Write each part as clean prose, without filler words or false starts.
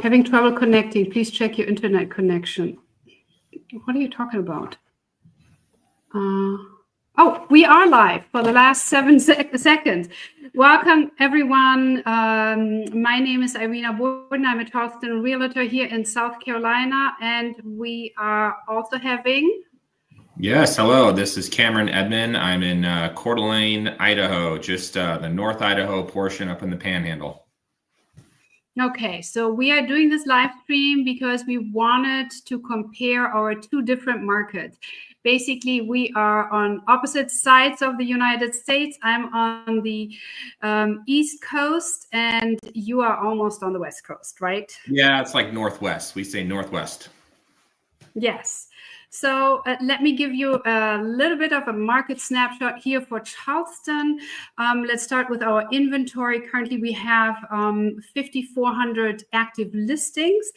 Having trouble connecting. Please check your internet connection. What are you talking about? Oh, we are live for the last 7 seconds. Welcome, everyone. My name is Irina Borden. I'm a Charleston realtor here in South Carolina, and we are also having... Yes, hello. This is Cameron Edmond. I'm in Coeur d'Alene, Idaho, just the North Idaho portion up in the Panhandle. Okay, so we are doing this live stream because we wanted to compare our two different markets. Basically, we are on opposite sides of the United States. I'm on the East Coast, and you are almost on the West Coast, right? Yeah, it's like Northwest. We say Northwest. Yes. So let me give you a little bit of a market snapshot here for Charleston. Let's start with our inventory. Currently, we have 5,400 active listings,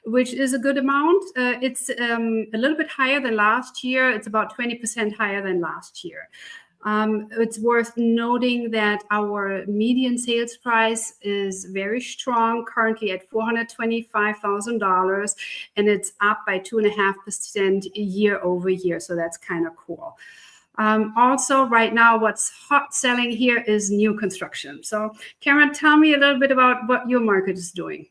which is a good amount. It's a little bit higher than last year. It's about 20% higher than last year. It's worth noting that our median sales price is very strong, currently at $425,000, and it's up by 2.5% year over year. So that's kind of cool. Also, right now, what's hot selling here is new construction. So, Cameron, tell me a little bit about what your market is doing.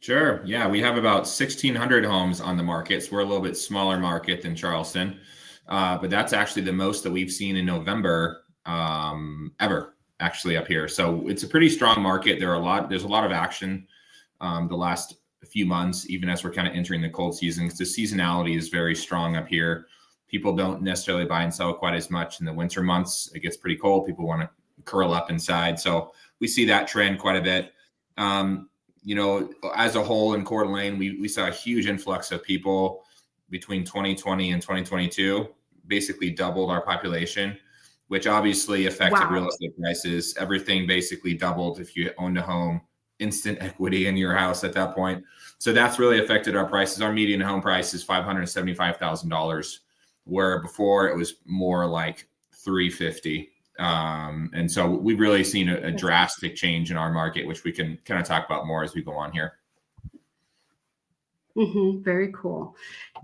Sure. Yeah, we have about 1,600 homes on the market. So we're a little bit smaller market than Charleston. But that's actually the most that we've seen in November ever, actually, up here. So it's a pretty strong market. There's a lot of action the last few months, even as we're kind of entering the cold season. The seasonality is very strong up here. People don't necessarily buy and sell quite as much in the winter months. It gets pretty cold. People want to curl up inside. So we see that trend quite a bit. You know, as a whole in Coeur d'Alene, we saw a huge influx of people between 2020 and 2022. Basically doubled our population, which obviously affected real estate prices. Everything basically doubled if you owned a home, instant equity in your house at that point. So that's really affected our prices. Our median home price is $575,000, where before it was more like $350,000. And so we've really seen a drastic change in our market, which we can kind of talk about more as we go on here. Very cool.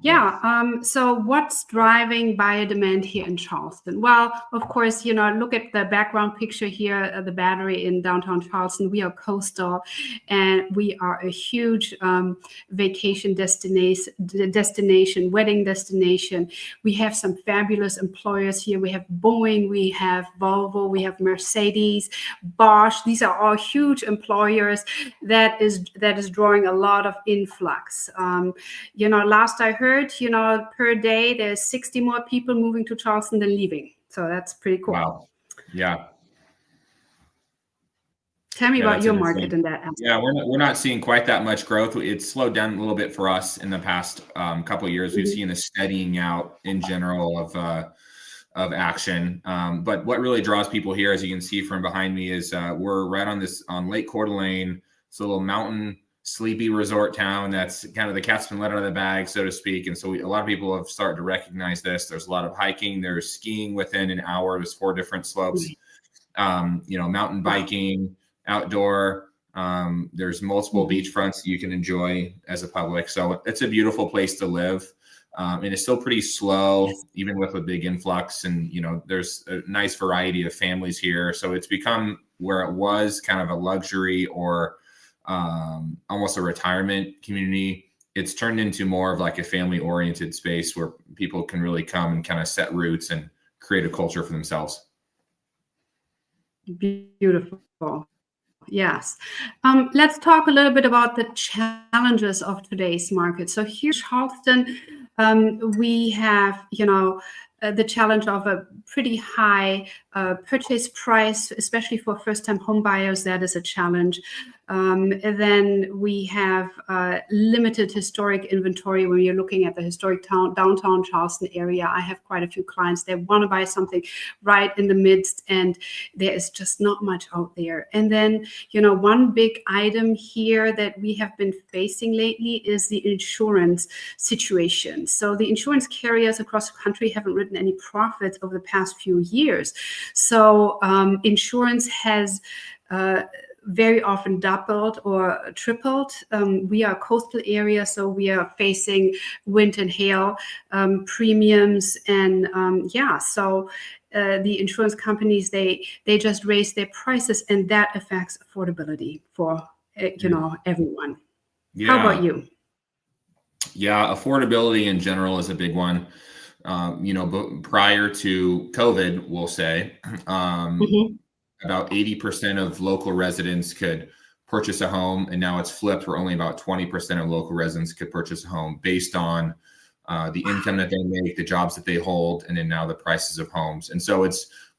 Yeah. So what's driving buyer demand here in Charleston? Well, of course, you know, look at the background picture here, the Battery in downtown Charleston. We are coastal, and we are a huge vacation destination, wedding destination. We have some fabulous employers here. We have Boeing, we have Volvo, we have Mercedes, Bosch. These are all huge employers that is drawing a lot of influx. You know, last I heard, you know, per day, there's 60 more people moving to Charleston than leaving. So that's pretty cool. Wow. Yeah. Tell me about your market in that aspect. Yeah, we're not seeing quite that much growth. It's slowed down a little bit for us in the past couple of years. We've seen a steadying out in general of action. But what really draws people here, as you can see from behind me, is we're right on Lake Coeur d'Alene. It's a little mountain sleepy resort town that's kind of the cat's been let out of the bag, so to speak. And so a lot of people have started to recognize this. There's a lot of hiking. There's skiing within an hour. There's 4 different slopes. You know, mountain biking, outdoor. There's multiple beachfronts you can enjoy as a public. So it's a beautiful place to live. And it's still pretty slow, even with a big influx. And, you know, there's a nice variety of families here. So it's become where it was kind of a luxury or almost a retirement community. It's turned into more of like a family oriented space where people can really come and kind of set roots and create a culture for themselves. Beautiful. Yes. Let's talk a little bit about the challenges of today's market. So here in Charleston, we have, you know, the challenge of a pretty high purchase price, especially for first-time home buyers. That is a challenge. And then we have limited historic inventory when you're looking at the historic downtown Charleston area. I have quite a few clients that want to buy something right in the midst, and there is just not much out there. And then, you know, one big item here that we have been facing lately is the insurance situation. So the insurance carriers across the country haven't written any profits over the past few years. So insurance has very often doubled or tripled. We are a coastal area, so we are facing wind and hail premiums, and so the insurance companies they just raise their prices, and that affects affordability for everyone. Yeah. How about you? Yeah, affordability in general is a big one. But prior to COVID, we'll say, about 80% of local residents could purchase a home, and now it's flipped where only about 20% of local residents could purchase a home based on the income that they make, the jobs that they hold, and then now the prices of homes. And so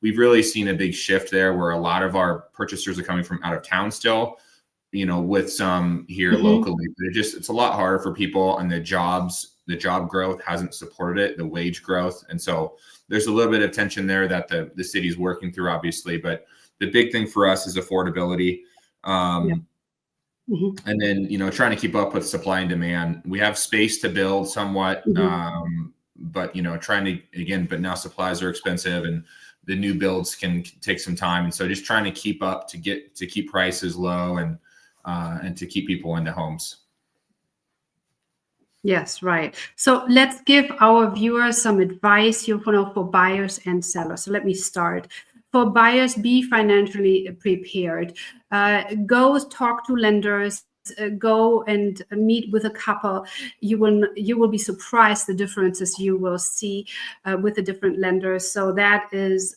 we've really seen a big shift there where a lot of our purchasers are coming from out of town still, with some here locally, but it's a lot harder for people, and the job growth hasn't supported it, the wage growth. And so there's a little bit of tension there that the city's working through, obviously, but the big thing for us is affordability. And then, trying to keep up with supply and demand. We have space to build somewhat, but, but now supplies are expensive and the new builds can take some time. And so just trying to keep up to keep prices low and to keep people into homes. Yes, right. So let's give our viewers some advice for buyers and sellers. So let me start. For buyers, be financially prepared. Go talk to lenders. Go and meet with a couple. You will be surprised the differences you will see with the different lenders. So that is,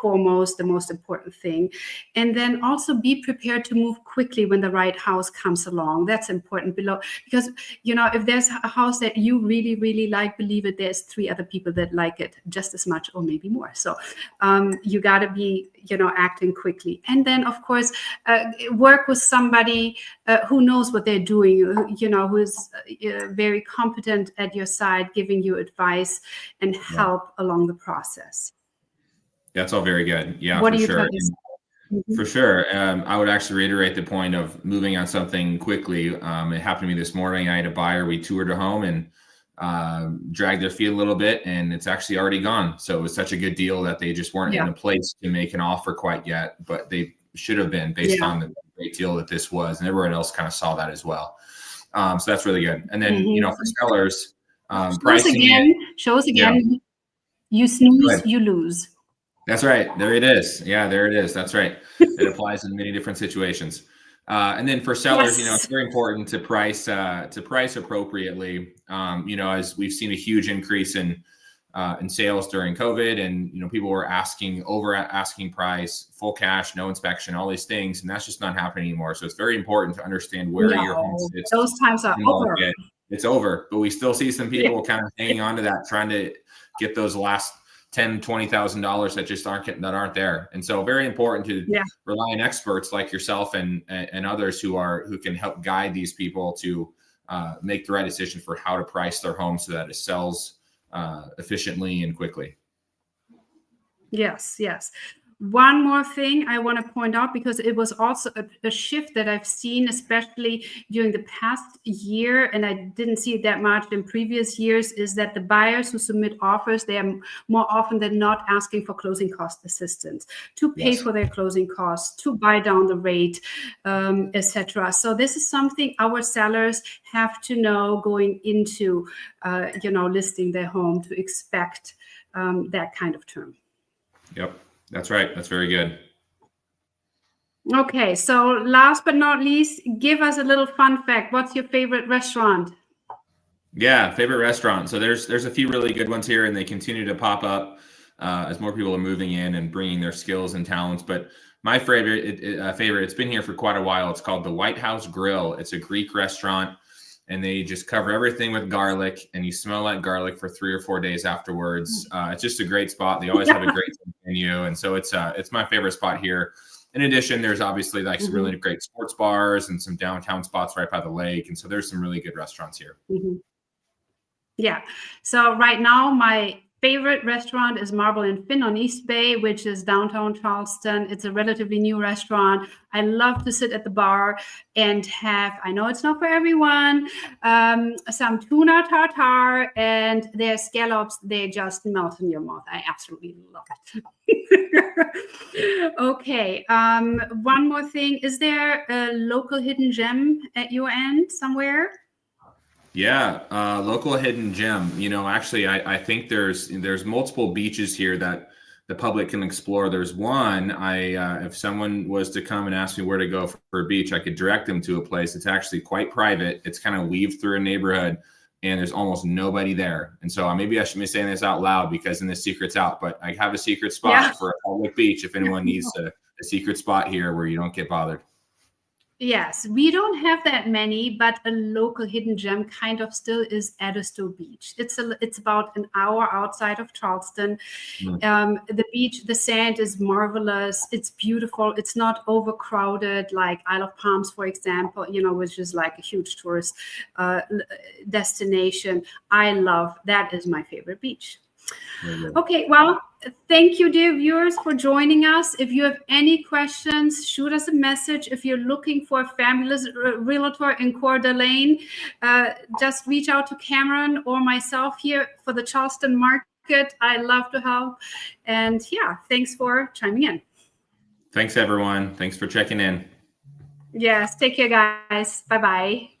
foremost, the most important thing. And then also be prepared to move quickly when the right house comes along. That's important because, if there's a house that you really, really like, believe it, there's 3 other people that like it just as much or maybe more. So you got to be, acting quickly. And then, of course, work with somebody who knows what they're doing, who is very competent at your side, giving you advice and help along the process. That's all very good. Yeah, what for do you sure. Mm-hmm. For sure. I would actually reiterate the point of moving on something quickly. It happened to me this morning. I had a buyer. We toured a home and dragged their feet a little bit, and it's actually already gone. So it was such a good deal that they just weren't in a place to make an offer quite yet, but they should have been based on the great deal that this was. And everyone else kind of saw that as well. So that's really good. And then, for sellers, shows again, you snooze, you lose. That's right. There it is. Yeah, there it is. That's right. It applies in many different situations. And then for sellers, it's very important to price appropriately. As we've seen a huge increase in sales during COVID, and people were asking price, full cash, no inspection, all these things, and that's just not happening anymore. So it's very important to understand where your home sits. Those times are over. It's over, but we still see some people kind of hanging on to that, trying to get those last $10,000, $20,000 that just aren't there. And so very important to rely on experts like yourself and others who can help guide these people to make the right decision for how to price their home so that it sells efficiently and quickly. Yes. One more thing I want to point out, because it was also a shift that I've seen, especially during the past year, and I didn't see it that much in previous years, is that the buyers who submit offers, they are more often than not asking for closing cost assistance to pay for their closing costs, to buy down the rate, etc. So this is something our sellers have to know going into, listing their home, to expect that kind of term. Yep. That's right. That's very good. Okay, so last but not least, give us a little fun fact. What's your favorite restaurant? Yeah, favorite restaurant. So there's a few really good ones here, and they continue to pop up as more people are moving in and bringing their skills and talents. But my favorite, it's been here for quite a while. It's called the White House Grill. It's a Greek restaurant, and they just cover everything with garlic, and you smell like garlic for 3 or 4 days afterwards. It's just a great spot. They always have a great menu, and so it's my favorite spot here. In addition, there's obviously some really great sports bars and some downtown spots right by the lake, and so there's some really good restaurants here. Yeah. So right now, my favorite restaurant is Marble and Fin on East Bay, which is downtown Charleston. It's a relatively new restaurant. I love to sit at the bar and have, I know it's not for everyone, some tuna tartare and their scallops. They just melt in your mouth. I absolutely love it. Okay. One more thing. Is there a local hidden gem at your end somewhere? Yeah, local hidden gem. Actually, I think there's multiple beaches here that the public can explore. There's one, if someone was to come and ask me where to go for a beach, I could direct them to a place. It's actually quite private. It's kind of weaved through a neighborhood, and there's almost nobody there. And so maybe I should be saying this out loud because then the secret's out. But I have a secret spot for a public beach if anyone needs a secret spot here where you don't get bothered. Yes, we don't have that many, but a local hidden gem kind of still is Edisto Beach. It's about an hour outside of Charleston. The beach, the sand is marvelous. It's beautiful. It's not overcrowded like Isle of Palms, for example, which is like a huge tourist destination. I love that. Is my favorite beach. Okay, well, thank you, dear viewers, for joining us. If you have any questions, shoot us a message. If you're looking for a fabulous realtor in Coeur d'Alene, just reach out to Cameron or myself here for the Charleston market. I love to help. And yeah, thanks for chiming in. Thanks, everyone. Thanks for checking in. Yes, take care, guys. Bye-bye.